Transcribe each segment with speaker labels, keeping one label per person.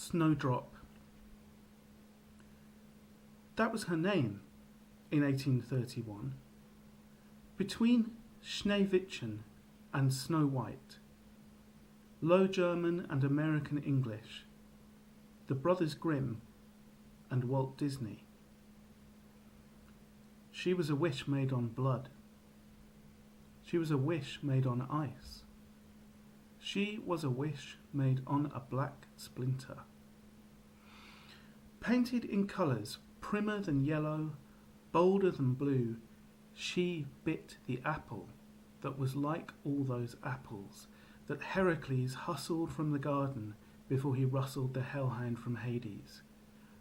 Speaker 1: Snowdrop. That was her name in 1831. Between Schneewittchen and Snow White, Low German and American English, the Brothers Grimm and Walt Disney. She was a wish made on blood. She was a wish made on ice. She was a wish made on a black splinter. Painted in colours primmer than yellow, bolder than blue, she bit the apple that was like all those apples that Heracles hustled from the garden before he rustled the hellhound from Hades,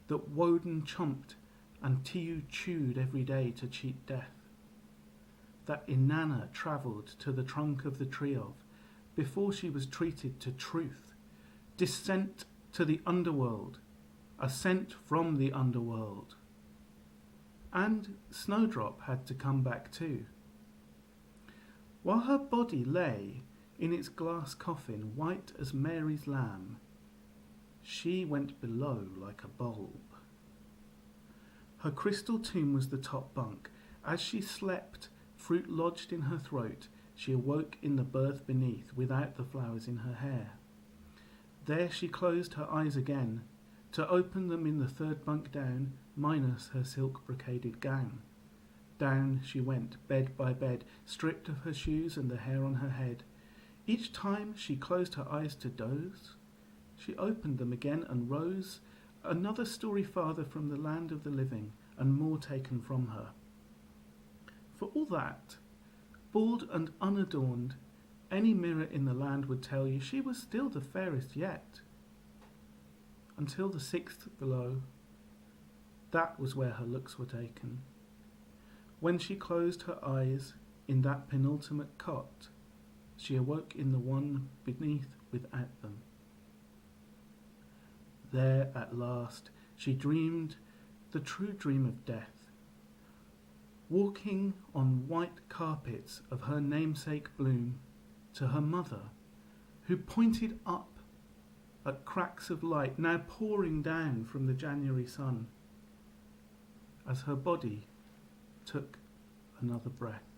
Speaker 1: that Woden chomped and Tiu chewed every day to cheat death, that Inanna travelled to the trunk of the tree of before she was treated to truth, descent to the underworld, ascent from the underworld. And Snowdrop had to come back too. While her body lay in its glass coffin, white as Mary's lamb, she went below like a bulb. Her crystal tomb was the top bunk. As she slept, fruit lodged in her throat, she awoke in the berth beneath, without the flowers in her hair. There she closed her eyes again, to open them in the third bunk down, minus her silk brocaded gown. Down she went, bed by bed, stripped of her shoes and the hair on her head. Each time she closed her eyes to doze, she opened them again and rose, another story farther from the land of the living, and more taken from her. For all that, bald and unadorned, any mirror in the land would tell you she was still the fairest yet. Until the sixth below, that was where her looks were taken. When she closed her eyes in that penultimate cot, she awoke in the one beneath without them. There at last she dreamed the true dream of death, walking on white carpets of her namesake bloom to her mother, who pointed up at cracks of light now pouring down from the January sun, as her body took another breath.